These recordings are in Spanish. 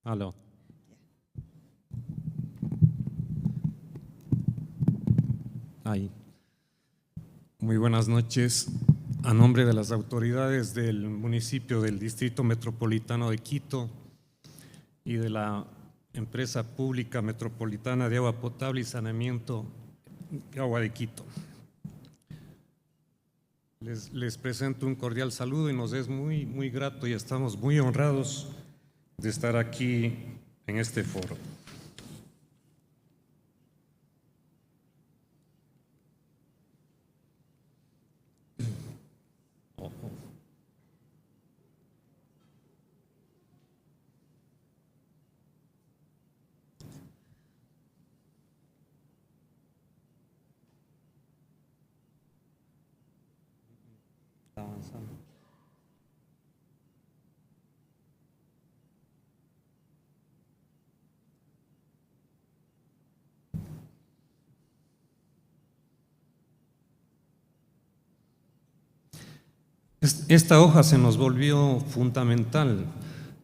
Aló. Ahí. Muy buenas noches. A nombre de las autoridades del municipio del Distrito Metropolitano de Quito y de la Empresa Pública Metropolitana de Agua Potable y Saneamiento de Agua de Quito, les presento un cordial saludo y nos es muy grato y estamos muy honrados de estar aquí en este foro. Está avanzando. Esta hoja se nos volvió fundamental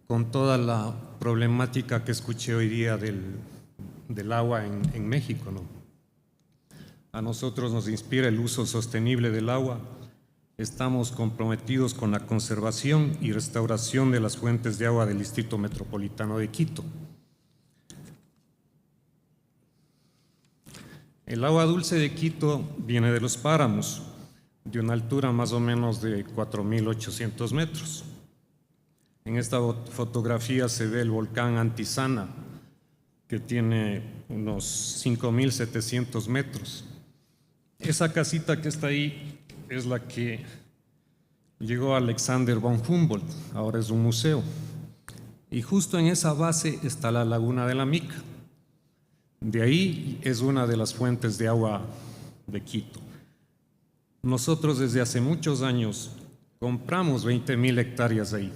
con toda la problemática que escuché hoy día del agua en México, ¿no? A nosotros nos inspira el uso sostenible del agua. Estamos comprometidos con la conservación y restauración de las fuentes de agua del Distrito Metropolitano de Quito. El agua dulce de Quito viene de los páramos, de una altura más o menos de 4.800 metros. En esta fotografía se ve el volcán Antisana, que tiene unos 5.700 metros. Esa casita que está ahí es la que llegó Alexander von Humboldt, ahora es un museo. Y justo en esa base está la laguna de la Mica. De ahí es una de las fuentes de agua de Quito. Nosotros desde hace muchos años compramos 20.000 hectáreas ahí.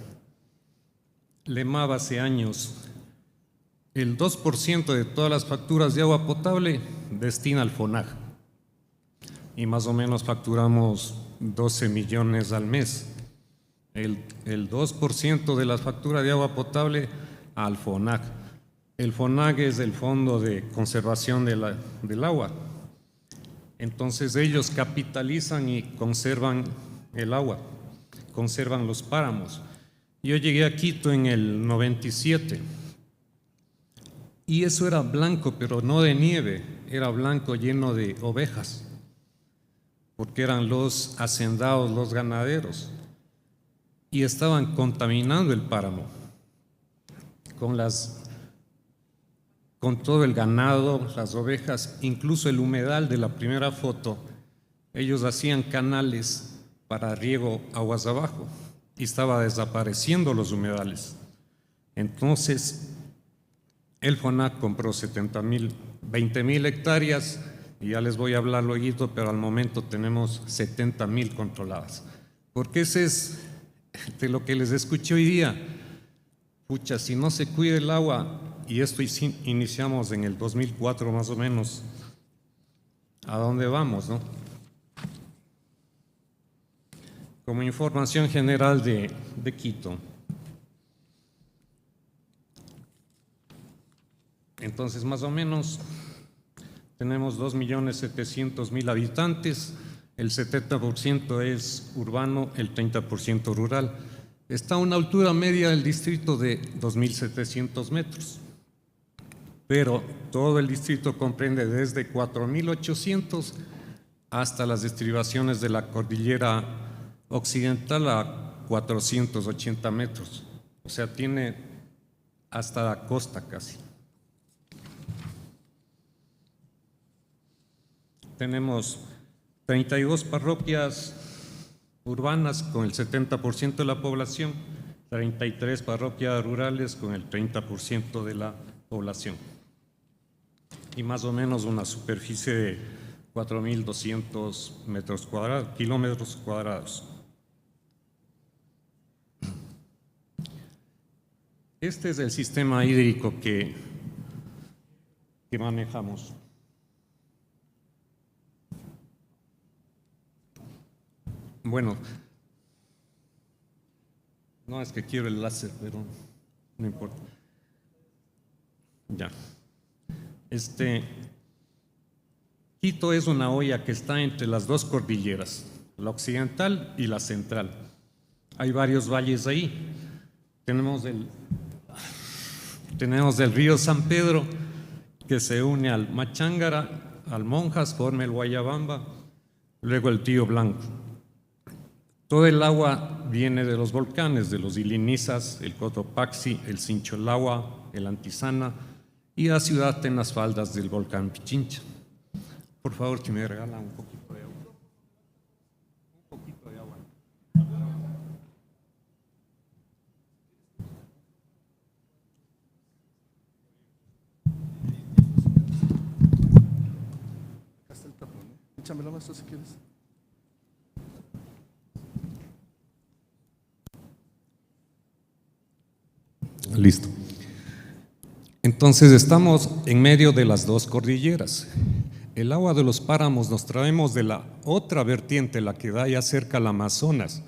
LEMAV hace años, el 2% de todas las facturas de agua potable destina al FONAG. Y más o menos facturamos 12 millones al mes. El 2% de la factura de agua potable al FONAG. El FONAG es el Fondo de Conservación del Agua. Entonces ellos capitalizan y conservan el agua, conservan los páramos. Yo llegué a Quito en el 97 y eso era blanco, pero no de nieve, era blanco lleno de ovejas, porque eran los hacendados, los ganaderos, y estaban contaminando el páramo con todo el ganado, las ovejas, incluso el humedal de la primera foto. Ellos hacían canales para riego aguas abajo y estaba desapareciendo los humedales. Entonces, el FONAC compró 20.000 hectáreas y ya les voy a hablar luego, pero al momento tenemos 70.000 controladas. Porque ese es de lo que les escuché hoy día. Pucha, si no se cuida el agua, y esto iniciamos en el 2004 más o menos, ¿a dónde vamos, no? Como información general de Quito. Entonces, más o menos, tenemos 2.700.000 habitantes, el 70% es urbano, el 30% rural. Está a una altura media del distrito de 2.700 metros, pero todo el distrito comprende desde 4.800 hasta las estribaciones de la cordillera occidental a 480 metros, o sea, tiene hasta la costa casi. Tenemos 32 parroquias urbanas con el 70% de la población, 33 parroquias rurales con el 30% de la población y más o menos una superficie de 4.200 kilómetros cuadrados. Este es el sistema hídrico que manejamos. Bueno, no es que quiero el láser, pero no importa. Ya. Quito es una olla que está entre las dos cordilleras, la occidental y la central. Hay varios valles ahí. Tenemos el río San Pedro, que se une al Machángara, al Monjas, forma el Guayabamba, luego el Río Blanco. Todo el agua viene de los volcanes, de los Ilinizas, el Cotopaxi, el Sincholagua, el Antizana y la ciudad en las faldas del volcán Pichincha. Por favor, que me regala un poquito de agua. Un poquito de agua. Acá está el tapón, ¿no? Échamelo más si quieres. Listo. Entonces estamos en medio de las dos cordilleras. El agua de los páramos nos traemos de la otra vertiente, la que da ya cerca al Amazonas.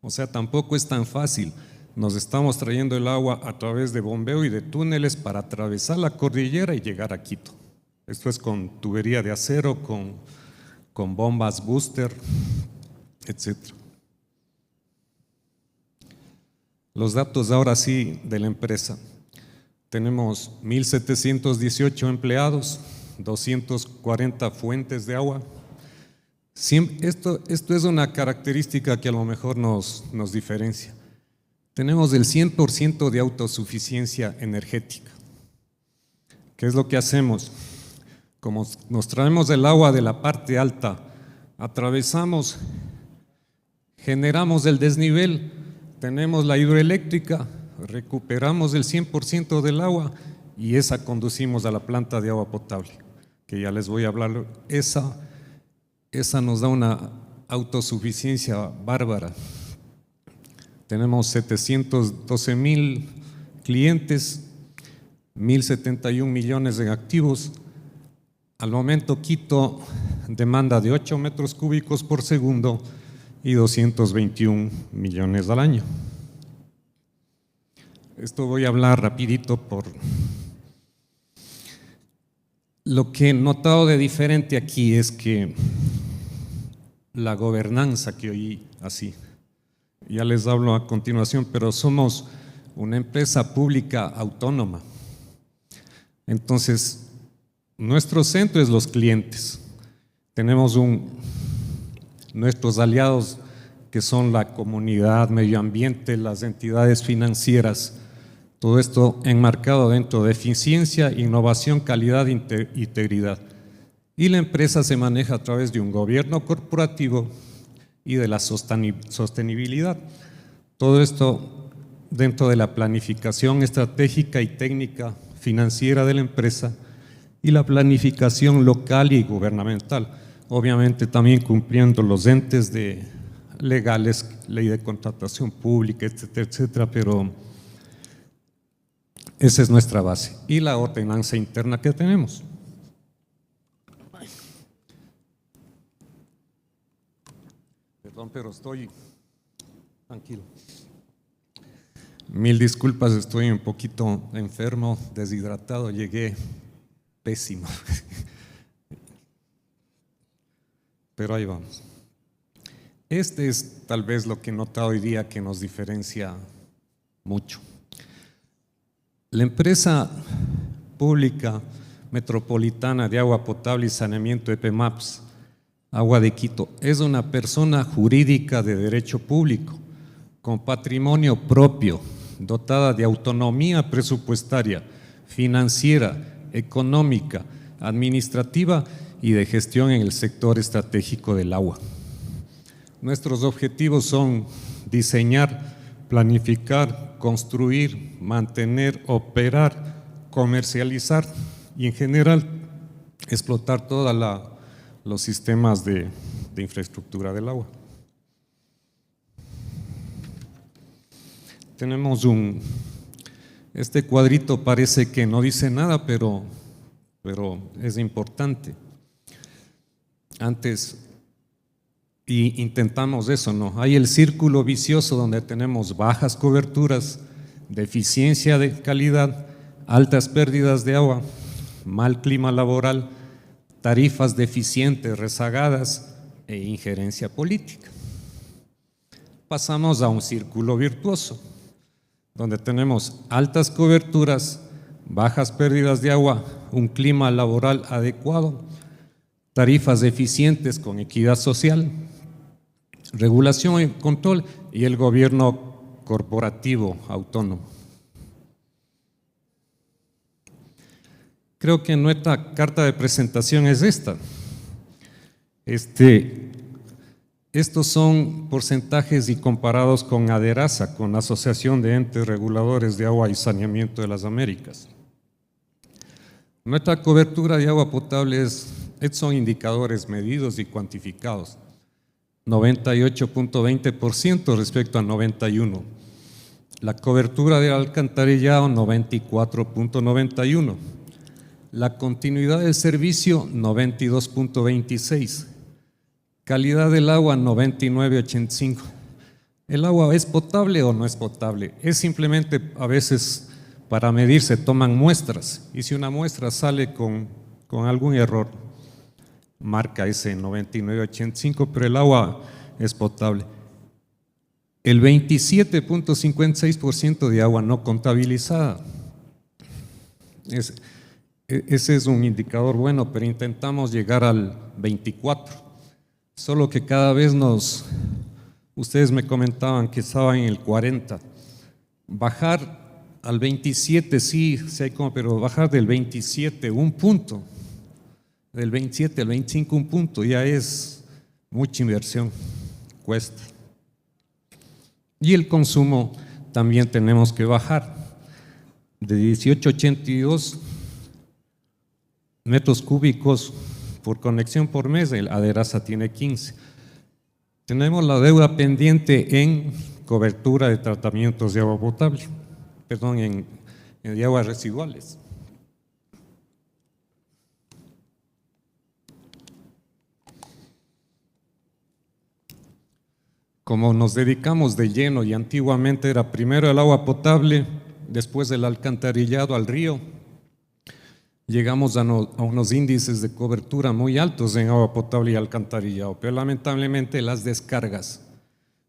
O sea, tampoco es tan fácil. Nos estamos trayendo el agua a través de bombeo y de túneles para atravesar la cordillera y llegar a Quito. Esto es con tubería de acero, con bombas booster, etc. Los datos ahora sí de la empresa. Tenemos 1.718 empleados, 240 fuentes de agua. Esto es una característica que a lo mejor nos diferencia. Tenemos el 100% de autosuficiencia energética. ¿Qué es lo que hacemos? Como nos traemos el agua de la parte alta, atravesamos, generamos el desnivel, tenemos la hidroeléctrica, recuperamos el 100% del agua y esa conducimos a la planta de agua potable, que ya les voy a hablar. Esa nos da una autosuficiencia bárbara. Tenemos 712,000 clientes, 1.071 millones en activos. Al momento Quito demanda de 8 metros cúbicos por segundo y 221 millones al año. Esto voy a hablar rapidito por lo que he notado de diferente aquí es que la gobernanza que oí así, ya les hablo a continuación, pero somos una empresa pública autónoma. Entonces, nuestro centro es los clientes. Tenemos nuestros aliados que son la comunidad, medio ambiente, las entidades financieras. Todo esto enmarcado dentro de eficiencia, innovación, calidad e integridad. Y la empresa se maneja a través de un gobierno corporativo y de la sostenibilidad. Todo esto dentro de la planificación estratégica y técnica financiera de la empresa y la planificación local y gubernamental. Obviamente también cumpliendo los entes legales, ley de contratación pública, etcétera, etcétera, pero esa es nuestra base y la ordenanza interna que tenemos. Perdón, pero estoy tranquilo. Mil disculpas, estoy un poquito enfermo, deshidratado, llegué pésimo. Pero ahí vamos. Este es tal vez lo que he notado hoy día que nos diferencia mucho. La empresa pública metropolitana de agua potable y saneamiento EPMAPS, Agua de Quito, es una persona jurídica de derecho público, con patrimonio propio, dotada de autonomía presupuestaria, financiera, económica, administrativa y de gestión en el sector estratégico del agua. Nuestros objetivos son diseñar, planificar, construir, mantener, operar, comercializar y en general explotar todos los sistemas de infraestructura del agua. Tenemos este cuadrito parece que no dice nada, pero es importante. Antes y intentamos eso, ¿no? Hay el círculo vicioso donde tenemos bajas coberturas, deficiencia de calidad, altas pérdidas de agua, mal clima laboral, tarifas deficientes, rezagadas e injerencia política. Pasamos a un círculo virtuoso, donde tenemos altas coberturas, bajas pérdidas de agua, un clima laboral adecuado, tarifas eficientes con equidad social, regulación y control y el gobierno corporativo autónomo. Creo que nuestra carta de presentación es esta. Estos son porcentajes y comparados con ADERASA, con la Asociación de Entes Reguladores de Agua y Saneamiento de las Américas. Nuestra cobertura de agua potable estos son indicadores medidos y cuantificados. 98.20% respecto a 91%. La cobertura de alcantarillado, 94.91%. La continuidad del servicio, 92.26%. Calidad del agua, 99.85%. ¿El agua es potable o no es potable? Es simplemente, a veces, para medir se toman muestras, y si una muestra sale con algún error, marca ese 99.85%, pero el agua es potable. El 27.56% de agua no contabilizada. Ese es un indicador bueno, pero intentamos llegar al 24%. Solo que cada vez ustedes me comentaban que estaban en el 40%. Bajar al 27 sí hay como, pero bajar del 27 un punto, del 27 al 25 un punto, ya es mucha inversión, cuesta. Y el consumo también tenemos que bajar de 18.82 metros cúbicos por conexión por mes, el ADERASA tiene 15. Tenemos la deuda pendiente en cobertura de tratamientos de agua potable, de aguas residuales. Como nos dedicamos de lleno y antiguamente era primero el agua potable, después el alcantarillado al río, llegamos a unos índices de cobertura muy altos en agua potable y alcantarillado, pero lamentablemente las descargas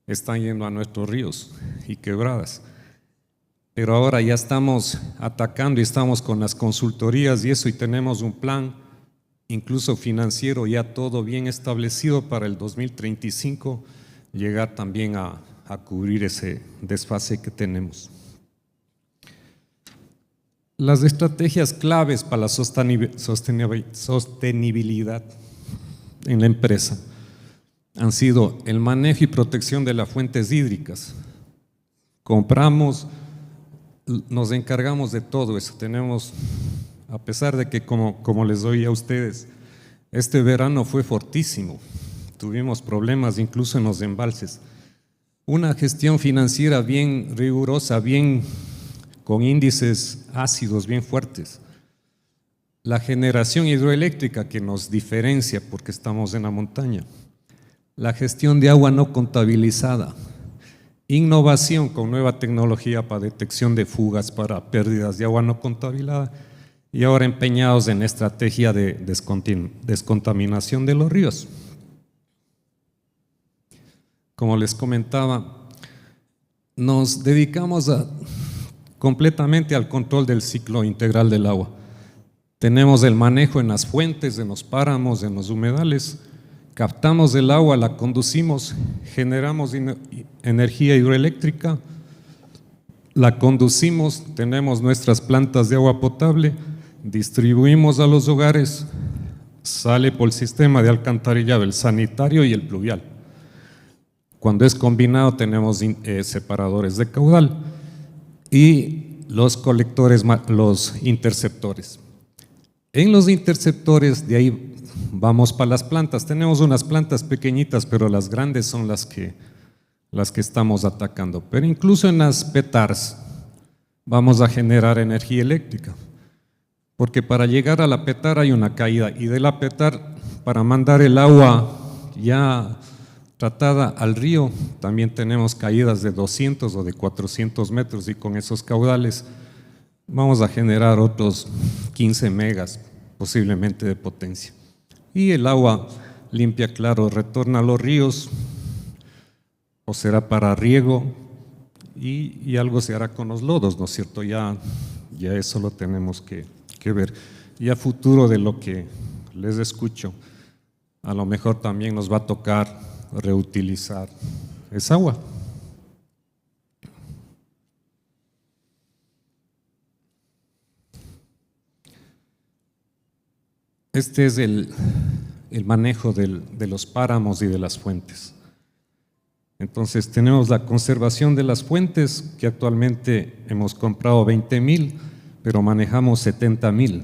están yendo a nuestros ríos y quebradas. Pero ahora ya estamos atacando y estamos con las consultorías y eso, y tenemos un plan incluso financiero ya todo bien establecido para el 2035, llegar también a cubrir ese desfase que tenemos. Las estrategias claves para la sostenibilidad en la empresa han sido el manejo y protección de las fuentes hídricas. Compramos, nos encargamos de todo eso. Tenemos, a pesar de que como les doy a ustedes, este verano fue fortísimo, tuvimos problemas incluso en los embalses. Una gestión financiera bien rigurosa, con índices ácidos bien fuertes. La generación hidroeléctrica que nos diferencia porque estamos en la montaña. La gestión de agua no contabilizada. Innovación con nueva tecnología para detección de fugas, para pérdidas de agua no contabilizada, y ahora empeñados en estrategia de descontaminación de los ríos. Como les comentaba, nos dedicamos completamente al control del ciclo integral del agua. Tenemos el manejo en las fuentes, en los páramos, en los humedales, captamos el agua, la conducimos, generamos energía hidroeléctrica, la conducimos, tenemos nuestras plantas de agua potable, distribuimos a los hogares, sale por el sistema de alcantarillado, el sanitario y el pluvial. Cuando es combinado tenemos separadores de caudal y los colectores, los interceptores. En los interceptores, de ahí vamos para las plantas. Tenemos unas plantas pequeñitas, pero las grandes son las que estamos atacando. Pero incluso en las petars vamos a generar energía eléctrica, porque para llegar a la petar hay una caída, y de la petar, para mandar el agua ya tratada al río, también tenemos caídas de 200 o de 400 metros, y con esos caudales vamos a generar otros 15 megas posiblemente de potencia. Y el agua limpia, claro, retorna a los ríos o será para riego y algo se hará con los lodos, ¿no es cierto? Ya eso lo tenemos que ver. Y a futuro de lo que les escucho, a lo mejor también nos va a tocar reutilizar esa agua. Este es el manejo de los páramos y de las fuentes. Entonces tenemos la conservación de las fuentes, que actualmente hemos comprado 20,000, pero manejamos 70,000.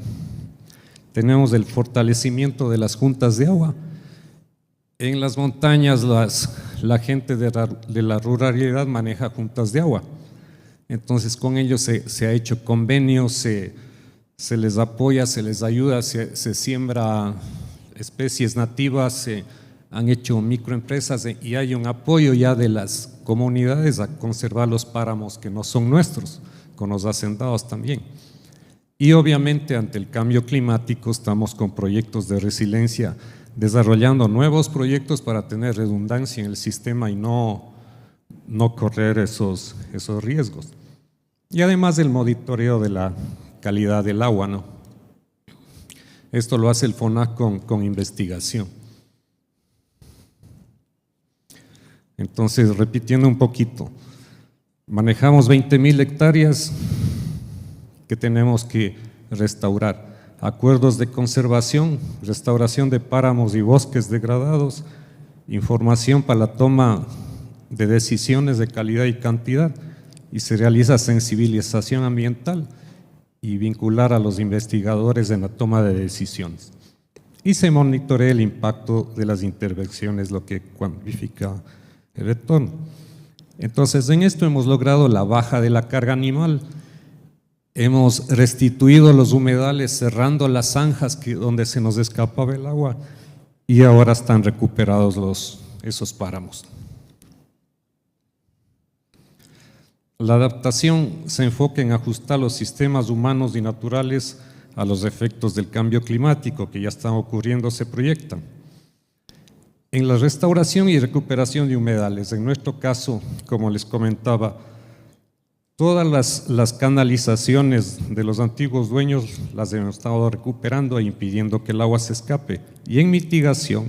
Tenemos el fortalecimiento de las juntas de agua. En las montañas la gente de la ruralidad maneja juntas de agua. Entonces con ellos se ha hecho convenios, se les apoya, se les ayuda, se siembra especies nativas, se han hecho microempresas y hay un apoyo ya de las comunidades a conservar los páramos que no son nuestros, con los hacendados también. Y obviamente ante el cambio climático estamos con proyectos de resiliencia, desarrollando nuevos proyectos para tener redundancia en el sistema y no correr esos riesgos. Y además el monitoreo de la calidad del agua, ¿no? Esto lo hace el FONAC con investigación. Entonces, repitiendo un poquito, manejamos 20,000 hectáreas que tenemos que restaurar. Acuerdos de conservación, restauración de páramos y bosques degradados, información para la toma de decisiones de calidad y cantidad, y se realiza sensibilización ambiental y vincular a los investigadores en la toma de decisiones. Y se monitorea el impacto de las intervenciones, lo que cuantifica el retorno. Entonces, en esto hemos logrado la baja de la carga animal, hemos restituido los humedales cerrando las zanjas donde se nos escapaba el agua y ahora están recuperados esos páramos. La adaptación se enfoca en ajustar los sistemas humanos y naturales a los efectos del cambio climático que ya están ocurriendo, se proyectan. En la restauración y recuperación de humedales, en nuestro caso, como les comentaba, todas las canalizaciones de los antiguos dueños las hemos estado recuperando e impidiendo que el agua se escape. Y en mitigación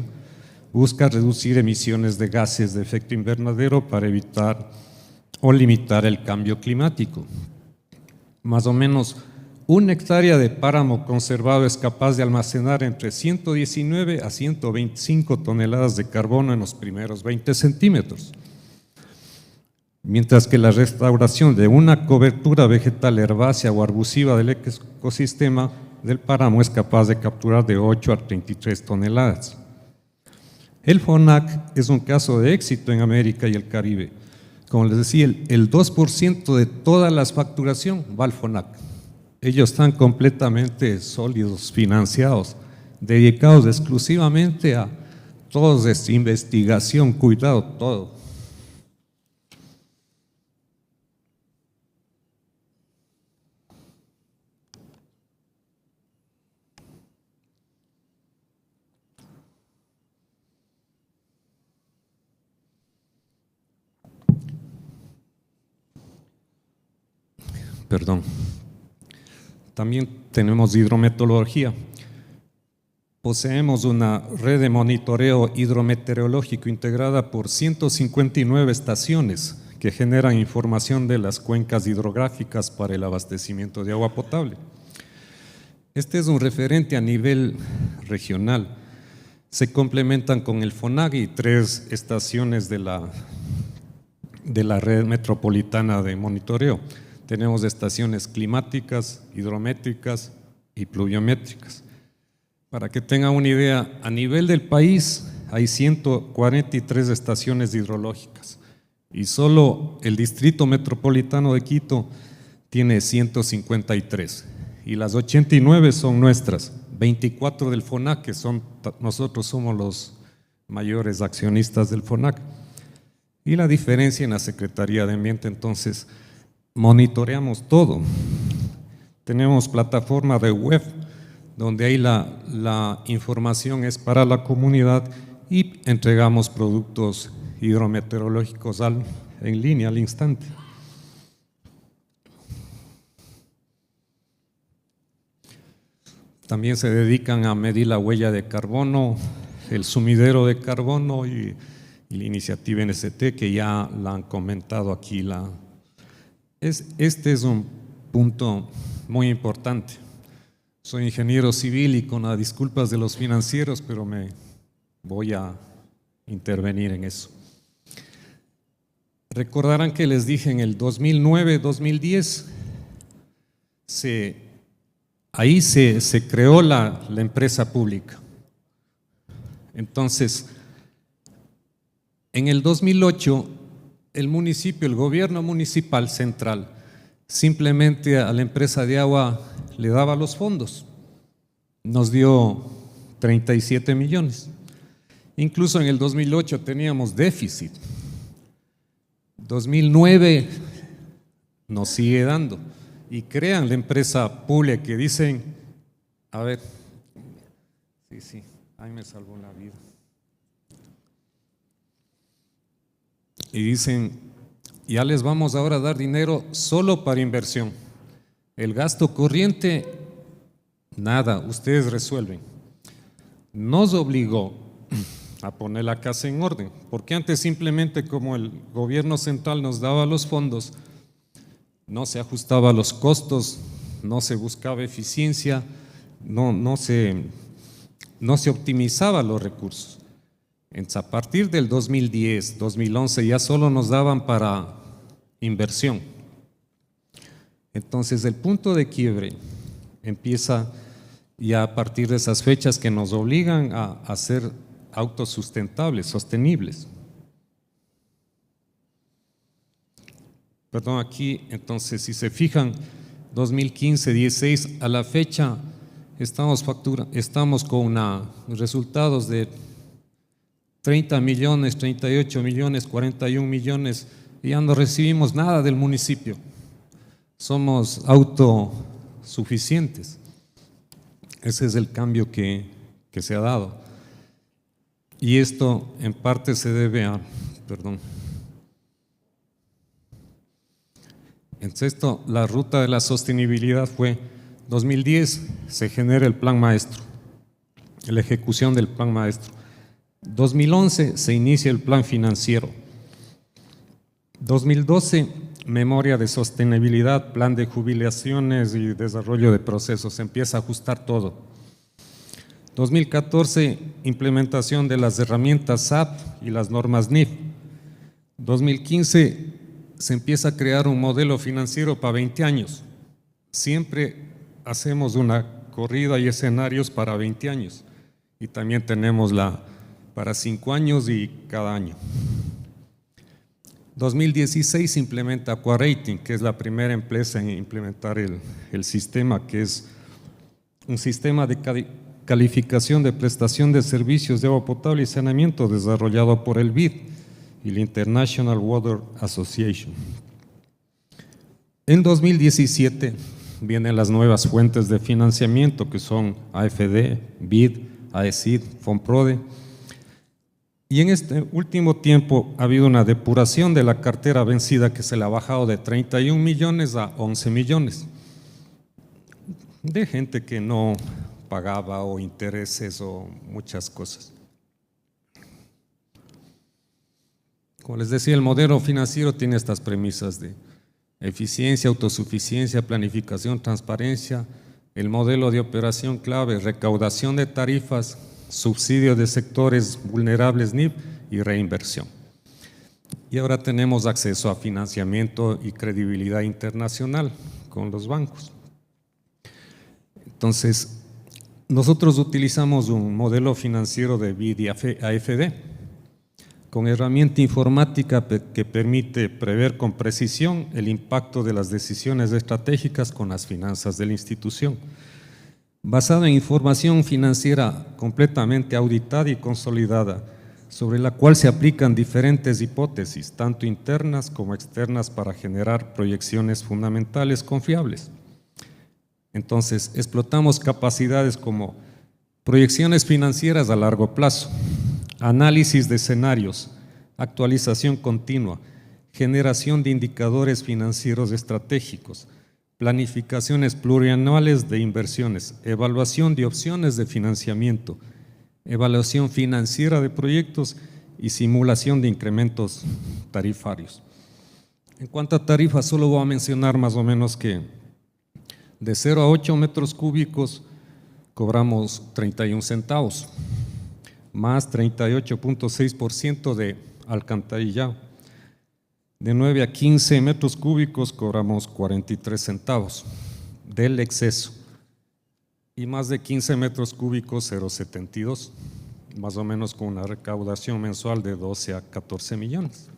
busca reducir emisiones de gases de efecto invernadero para evitar o limitar el cambio climático. Más o menos 1 hectárea de páramo conservado es capaz de almacenar entre 119 a 125 toneladas de carbono en los primeros 20 centímetros. Mientras que la restauración de una cobertura vegetal herbácea o arbusiva del ecosistema del páramo es capaz de capturar de 8 a 33 toneladas. El FONAC es un caso de éxito en América y el Caribe. Como les decía, el 2% de toda la facturación va al FONAC. Ellos están completamente sólidos, financiados, dedicados exclusivamente a toda esta investigación, cuidado, todo. Perdón. También tenemos hidrometeorología. Poseemos una red de monitoreo hidrometeorológico integrada por 159 estaciones que generan información de las cuencas hidrográficas para el abastecimiento de agua potable. Este es un referente a nivel regional. Se complementan con el FONAC y 3 estaciones de la red metropolitana de monitoreo. Tenemos estaciones climáticas, hidrométricas y pluviométricas. Para que tengan una idea, a nivel del país hay 143 estaciones hidrológicas y solo el Distrito Metropolitano de Quito tiene 153 y las 89 son nuestras, 24 del FONAC, que nosotros somos los mayores accionistas del FONAC. Y la diferencia en la Secretaría de Ambiente, entonces, monitoreamos todo. Tenemos plataforma de web, donde ahí la información es para la comunidad y entregamos productos hidrometeorológicos en línea al instante. También se dedican a medir la huella de carbono, el sumidero de carbono y la iniciativa NST, que ya la han comentado aquí. Este es un punto muy importante. Soy ingeniero civil y con las disculpas de los financieros, pero me voy a intervenir en eso. Recordarán que les dije en el 2009-2010, ahí se creó la empresa pública. Entonces, en el 2008, el gobierno municipal central, simplemente a la empresa de agua le daba los fondos. Nos dio 37 millones. Incluso en el 2008 teníamos déficit. 2009 nos sigue dando. Y crean la empresa pública que dicen, a ver, sí, ahí me salvó la vida. Y dicen, ya les vamos ahora a dar dinero solo para inversión. El gasto corriente, nada, ustedes resuelven. Nos obligó a poner la casa en orden, porque antes simplemente como el gobierno central nos daba los fondos, no se ajustaba a los costos, no se buscaba eficiencia, no se optimizaba los recursos. Entonces, a partir del 2010, 2011 ya solo nos daban para inversión. Entonces el punto de quiebre empieza ya a partir de esas fechas que nos obligan a ser autosustentables, sostenibles. Perdón, aquí, entonces, si se fijan, 2015-16, a la fecha estamos con resultados de 30 millones, 38 millones, 41 millones, y ya no recibimos nada del municipio. Somos autosuficientes. Ese es el cambio que se ha dado. Y esto en parte se debe a, Entonces, la ruta de la sostenibilidad fue 2010, se genera el plan maestro, la ejecución del plan maestro. 2011 se inicia el plan financiero. 2012, memoria de sostenibilidad, plan de jubilaciones y desarrollo de procesos, se empieza a ajustar todo. 2014, implementación de las herramientas SAP y las normas NIF. 2015, se empieza a crear un modelo financiero para 20 años. Siempre hacemos una corrida y escenarios para 20 años. Y también tenemos para 5 años y cada año. 2016 se implementa Aquarating, que es la primera empresa en implementar el sistema, que es un sistema de calificación de prestación de servicios de agua potable y saneamiento desarrollado por el BID y la International Water Association. En 2017 vienen las nuevas fuentes de financiamiento, que son AFD, BID, AECID, FONPRODE. Y en este último tiempo ha habido una depuración de la cartera vencida, que se le ha bajado de 31 millones a 11 millones de gente que no pagaba, o intereses, o muchas cosas. Como les decía, el modelo financiero tiene estas premisas de eficiencia, autosuficiencia, planificación, transparencia. El modelo de operación clave, recaudación de tarifas, subsidio de sectores vulnerables NIF y reinversión. Y ahora tenemos acceso a financiamiento y credibilidad internacional con los bancos. Entonces, nosotros utilizamos un modelo financiero de BID y AFD con herramienta informática que permite prever con precisión el impacto de las decisiones estratégicas con las finanzas de la institución, basado en información financiera completamente auditada y consolidada, sobre la cual se aplican diferentes hipótesis, tanto internas como externas, para generar proyecciones fundamentales confiables. Entonces, explotamos capacidades como proyecciones financieras a largo plazo, análisis de escenarios, actualización continua, generación de indicadores financieros estratégicos, planificaciones plurianuales de inversiones, evaluación de opciones de financiamiento, evaluación financiera de proyectos y simulación de incrementos tarifarios. En cuanto a tarifas, solo voy a mencionar más o menos que de 0 a 8 metros cúbicos cobramos 31 centavos, más 38.6% de alcantarillado. De 9 a 15 metros cúbicos cobramos 43 centavos del exceso y más de 15 metros cúbicos 0.72, más o menos con una recaudación mensual de 12 a 14 millones.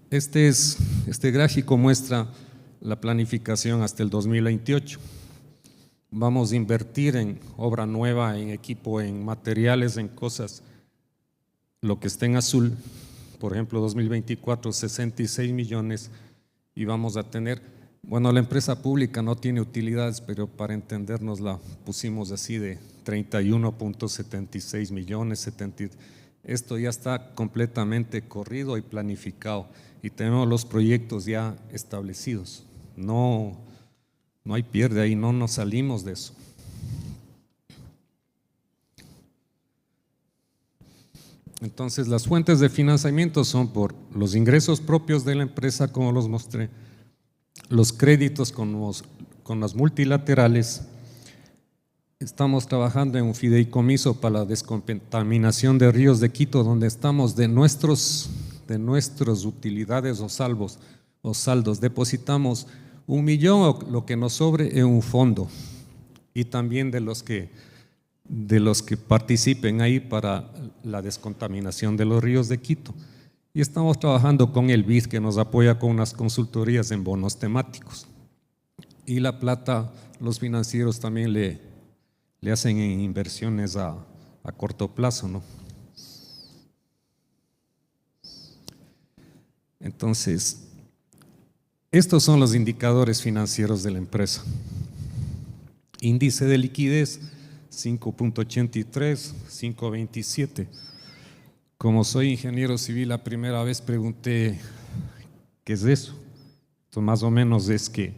Este gráfico muestra la planificación hasta el 2028. Vamos a invertir en obra nueva, en equipo, en materiales, en cosas. Lo que está en azul, por ejemplo, 2024, 66 millones y vamos a tener, bueno, la empresa pública no tiene utilidades, pero para entendernos la pusimos así de 31.76 millones, esto ya está completamente corrido y planificado y tenemos los proyectos ya establecidos. No hay pierde ahí, no nos salimos de eso. Entonces, las fuentes de financiamiento son por los ingresos propios de la empresa, como los mostré, los créditos con las multilaterales. Estamos trabajando en un fideicomiso para la descontaminación de ríos de Quito, donde estamos de nuestras utilidades o saldos, depositamos 1 millón o lo que nos sobre en un fondo y también de los que participen ahí para la descontaminación de los ríos de Quito. Y estamos trabajando con el BID, que nos apoya con unas consultorías en bonos temáticos. Y la plata, los financieros también le hacen inversiones a corto plazo, ¿no? Entonces, estos son los indicadores financieros de la empresa. Índice de liquidez 5.83, 5.27. Como soy ingeniero civil, la primera vez pregunté ¿qué es eso? Entonces, más o menos es que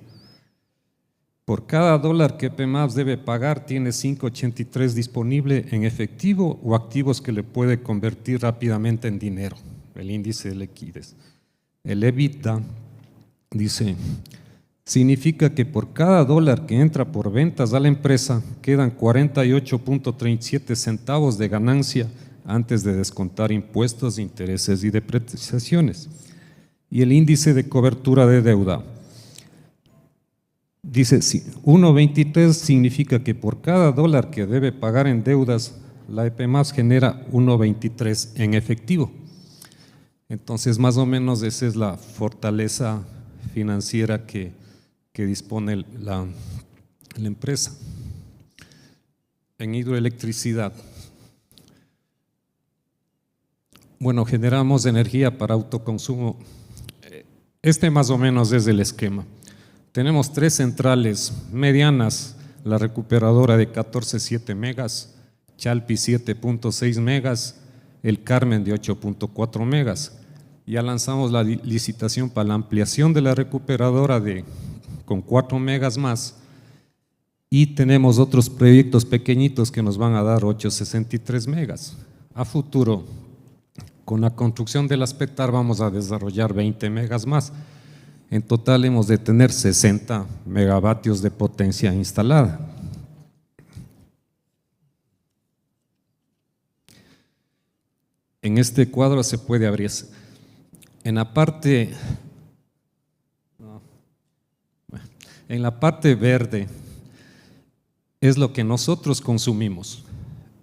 por cada dólar que PEMAPS debe pagar, tiene 5.83 disponible en efectivo o activos que le puede convertir rápidamente en dinero, el índice de liquidez. El EBITDA dice, significa que por cada dólar que entra por ventas a la empresa, quedan 48.37 centavos de ganancia antes de descontar impuestos, intereses y depreciaciones. Y el índice de cobertura de deuda dice, 1.23 significa que por cada dólar que debe pagar en deudas, la EPMAS genera 1.23 en efectivo. Entonces, más o menos esa es la fortaleza financiera que dispone la empresa. En hidroelectricidad, bueno, generamos energía para autoconsumo. Este más o menos es el esquema. Tenemos 3 centrales medianas, la recuperadora de 14.7 megas, Chalpi 7.6 megas, el Carmen de 8.4 megas. Ya lanzamos la licitación para la ampliación de la recuperadora con 4 megas más y tenemos otros proyectos pequeñitos que nos van a dar 8.63 megas. A futuro, con la construcción del Aspetar vamos a desarrollar 20 megas más. En total hemos de tener 60 megavatios de potencia instalada. En este cuadro se puede abrir. En la parte verde es lo que nosotros consumimos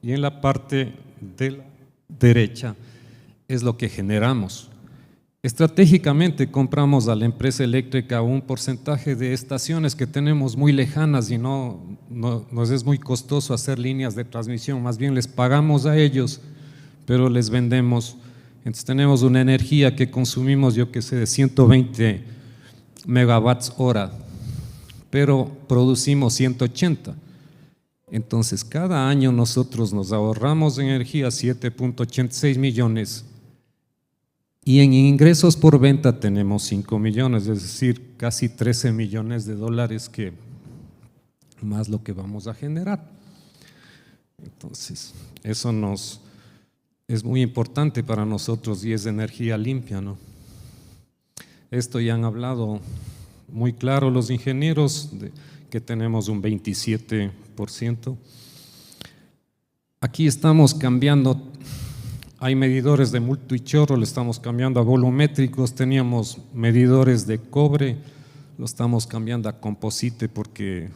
y en la parte de la derecha es lo que generamos. Estratégicamente compramos a la empresa eléctrica un porcentaje de estaciones que tenemos muy lejanas y no nos es muy costoso hacer líneas de transmisión, más bien les pagamos a ellos, pero les vendemos. Entonces tenemos una energía que consumimos, yo que sé, de 120 megawatts hora, pero producimos 180. Entonces, cada año nosotros nos ahorramos energía 7.86 millones y en ingresos por venta tenemos 5 millones, es decir, casi 13 millones de dólares que más lo que vamos a generar. Entonces, eso es muy importante para nosotros y es energía limpia, ¿no? Esto ya han hablado muy claro los ingenieros, que tenemos un 27%. Aquí estamos cambiando, hay medidores de multo y chorro, le estamos cambiando a volumétricos, teníamos medidores de cobre, lo estamos cambiando a composite porque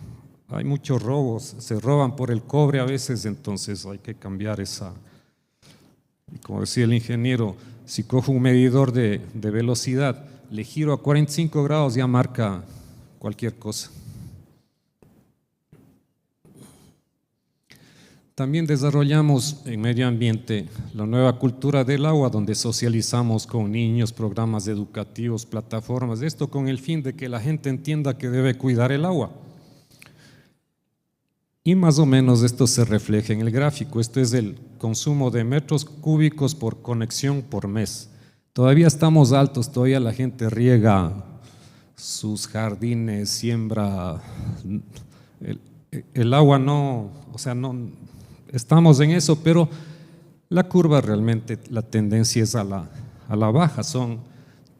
hay muchos robos, se roban por el cobre a veces, entonces hay que cambiar esa. Y como decía el ingeniero, si cojo un medidor de velocidad, le giro a 45 grados, ya marca cualquier cosa. También desarrollamos en medio ambiente la nueva cultura del agua, donde socializamos con niños, programas educativos, plataformas, esto con el fin de que la gente entienda que debe cuidar el agua. Y más o menos esto se refleja en el gráfico. Este es el consumo de metros cúbicos por conexión por mes. Todavía estamos altos, todavía la gente riega sus jardines, siembra. El agua no, o sea, no estamos en eso, pero la curva realmente, la tendencia es a la baja.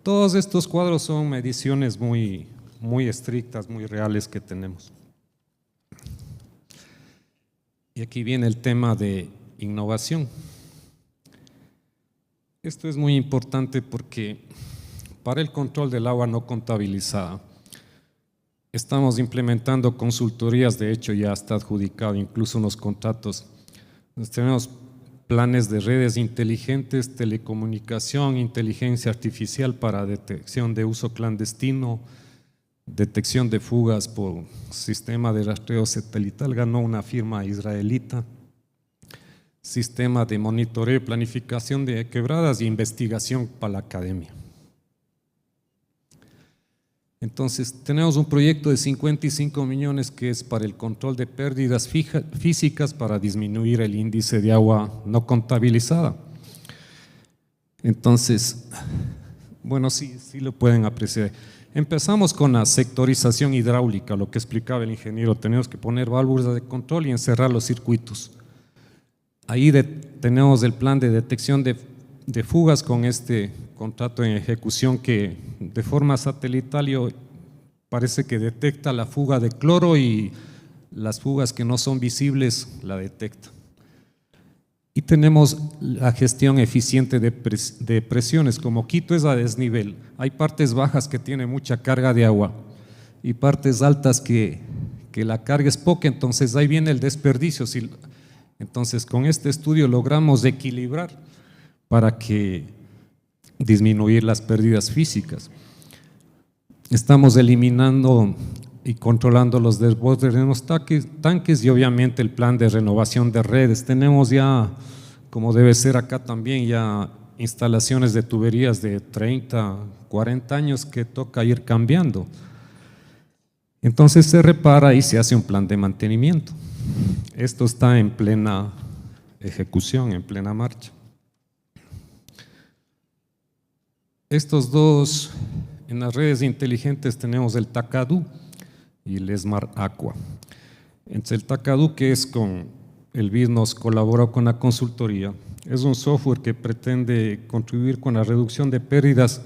Todos estos cuadros son mediciones muy estrictas, muy reales que tenemos. Y aquí viene el tema de innovación. Esto es muy importante porque para el control del agua no contabilizada estamos implementando consultorías, de hecho ya está adjudicado incluso unos contratos. Tenemos planes de redes inteligentes, telecomunicación, inteligencia artificial para detección de uso clandestino, detección de fugas por sistema de rastreo satelital, ganó una firma israelita, sistema de monitoreo y planificación de quebradas y investigación para la academia. Entonces, tenemos un proyecto de 55 millones que es para el control de pérdidas físicas para disminuir el índice de agua no contabilizada. Entonces, bueno, sí lo pueden apreciar. Empezamos con la sectorización hidráulica, lo que explicaba el ingeniero, tenemos que poner válvulas de control y encerrar los circuitos. Ahí tenemos el plan de detección de fugas con este contrato en ejecución que de forma satelital parece que detecta la fuga de cloro y las fugas que no son visibles la detecta. Y tenemos la gestión eficiente de presiones, como Quito es a desnivel, hay partes bajas que tienen mucha carga de agua y partes altas que la carga es poca, entonces ahí viene el desperdicio. Entonces con este estudio logramos equilibrar para que disminuir las pérdidas físicas. Estamos eliminando y controlando los desbordes de los tanques y obviamente el plan de renovación de redes. Tenemos ya, como debe ser acá también, ya instalaciones de tuberías de 30, 40 años que toca ir cambiando. Entonces se repara y se hace un plan de mantenimiento. Esto está en plena ejecución, en plena marcha. Estos dos, en las redes inteligentes tenemos el Takadu y el Smart Aqua. Entonces el Takadu, que es con el BID, nos colaboró con la consultoría, es un software que pretende contribuir con la reducción de pérdidas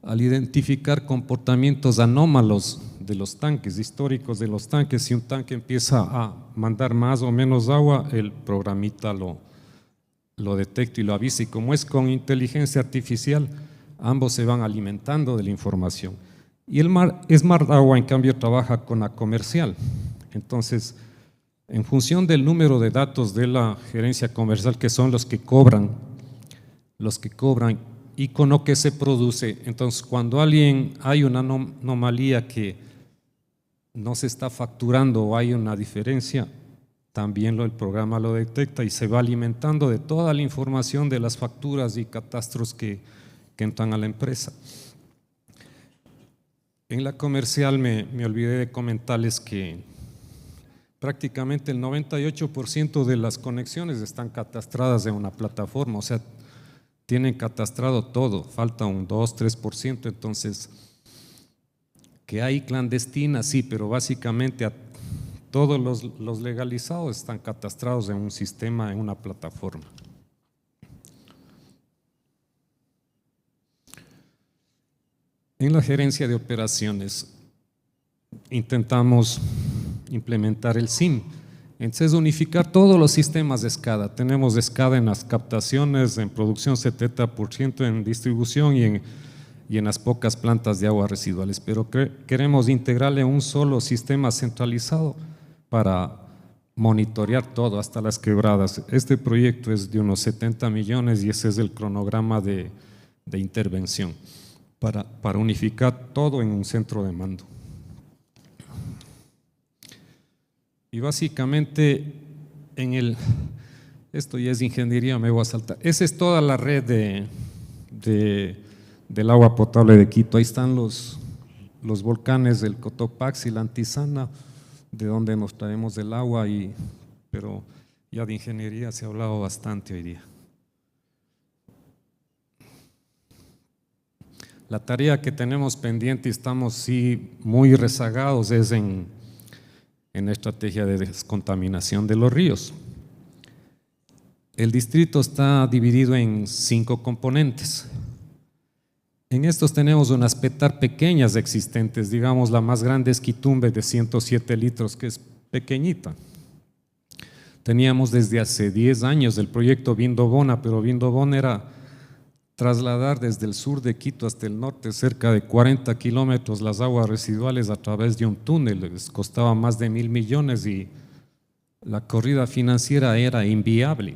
al identificar comportamientos anómalos de los tanques, históricos de los tanques. Si un tanque empieza a mandar más o menos agua, el programita lo detecta y lo avisa, y como es con inteligencia artificial, ambos se van alimentando de la información. Y el Smart Agua, en cambio, trabaja con la comercial. Entonces, en función del número de datos de la gerencia comercial, que son los que cobran y con lo que se produce, entonces cuando hay una anomalía que no se está facturando o hay una diferencia, también el programa lo detecta y se va alimentando de toda la información de las facturas y catastros que entran a la empresa. En la comercial me olvidé de comentarles que prácticamente el 98% de las conexiones están catastradas en una plataforma, o sea, tienen catastrado todo, falta un 2-3%, entonces, que hay clandestinas, sí, pero básicamente todos los legalizados están catastrados en un sistema, en una plataforma. En la gerencia de operaciones intentamos implementar el SIM, entonces unificar todos los sistemas de SCADA. Tenemos SCADA en las captaciones, en producción 70%, en distribución y en las pocas plantas de aguas residuales, pero queremos integrarle un solo sistema centralizado para monitorear todo, hasta las quebradas. Este proyecto es de unos 70 millones y ese es el cronograma de intervención para unificar todo en un centro de mando. Y básicamente esto ya es ingeniería, me voy a saltar. Esa es toda la red del agua potable de Quito. Ahí están los volcanes del Cotopaxi y la Antisana, de donde nos traemos el agua, pero ya de ingeniería se ha hablado bastante hoy día. La tarea que tenemos pendiente y estamos sí muy rezagados es en la estrategia de descontaminación de los ríos. El distrito está dividido en 5 componentes. En estos tenemos unas petar pequeñas existentes, digamos la más grande es Quitumbe de 107 litros, que es pequeñita. Teníamos desde hace 10 años el proyecto Vindobona, pero Vindobona era trasladar desde el sur de Quito hasta el norte, cerca de 40 kilómetros, las aguas residuales a través de un túnel. Les costaba más de 1.000 millones y la corrida financiera era inviable,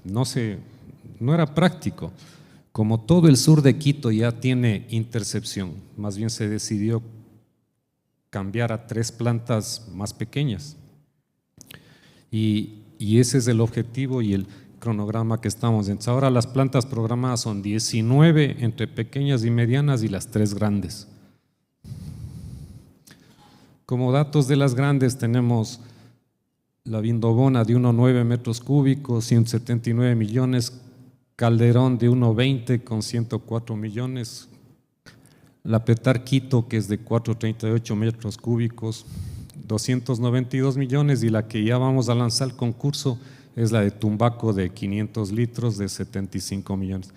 no era práctico. Como todo el sur de Quito ya tiene intercepción, más bien se decidió cambiar a 3 plantas más pequeñas. Y ese es el objetivo y el cronograma que estamos en. Ahora las plantas programadas son 19 entre pequeñas y medianas y las 3 grandes. Como datos de las grandes tenemos la Vindobona de 1,9 metros cúbicos, 179 millones, Calderón de 1,20 con 104 millones, la Petar Quito que es de 4,38 metros cúbicos, 292 millones y la que ya vamos a lanzar al concurso es la de Tumbaco de 500 litros de 75 millones.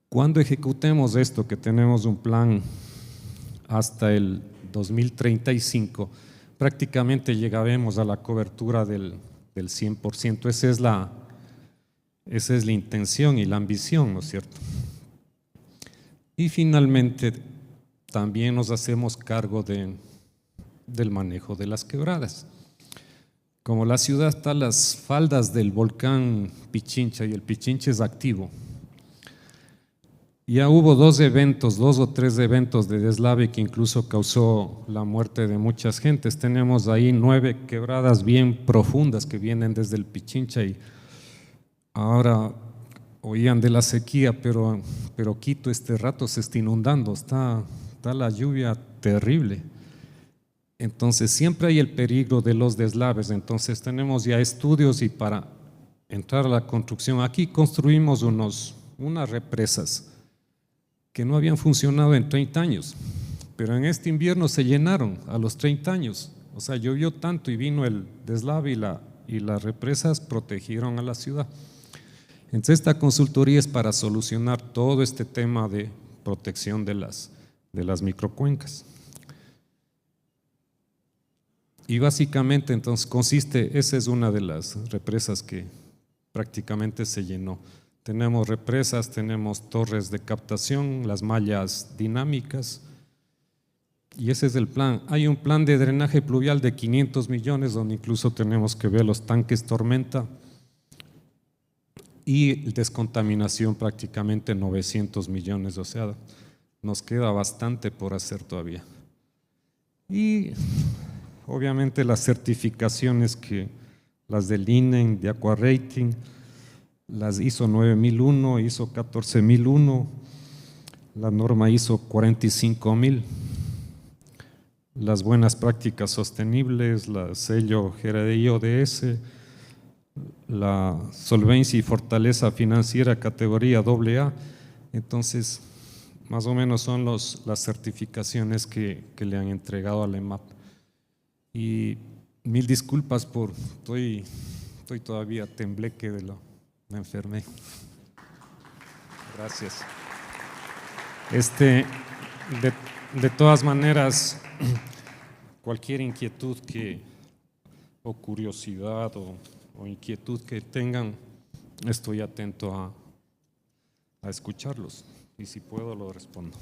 Cuando ejecutemos esto, que tenemos un plan hasta el 2035, prácticamente llegaremos a la cobertura del 100%. Esa es la intención y la ambición, ¿no es cierto? Y finalmente también nos hacemos cargo del manejo de las quebradas. Como la ciudad está a las faldas del volcán Pichincha y el Pichincha es activo, ya hubo 2 o 3 eventos de deslave que incluso causó la muerte de muchas gentes. Tenemos ahí 9 quebradas bien profundas que vienen desde el Pichincha y ahora oían de la sequía, pero Quito este rato se está inundando, está la lluvia terrible. Entonces siempre hay el peligro de los deslaves, entonces tenemos ya estudios y para entrar a la construcción, aquí construimos unas represas que no habían funcionado en 30 años, pero en este invierno se llenaron a los 30 años, o sea, llovió tanto y vino el deslave y las represas protegieron a la ciudad. Entonces esta consultoría es para solucionar todo este tema de protección de las microcuencas. Y básicamente entonces esa es una de las represas que prácticamente se llenó. Tenemos represas, tenemos torres de captación, las mallas dinámicas y ese es el plan. Hay un plan de drenaje pluvial de 500 millones donde incluso tenemos que ver los tanques tormenta y descontaminación prácticamente 900 millones, o sea, nos queda bastante por hacer todavía. Y obviamente las certificaciones las del INEN, de Aqua Rating, las ISO 9001, ISO 14001, la norma ISO 45000. las buenas prácticas sostenibles, la sello GRI ODS, la solvencia y fortaleza financiera categoría AA. Entonces, más o menos son las certificaciones que le han entregado a la EMAP. Y mil disculpas estoy todavía tembleque me enfermé. Gracias. De todas maneras, cualquier inquietud o curiosidad o inquietud que tengan, estoy atento a escucharlos y si puedo lo respondo.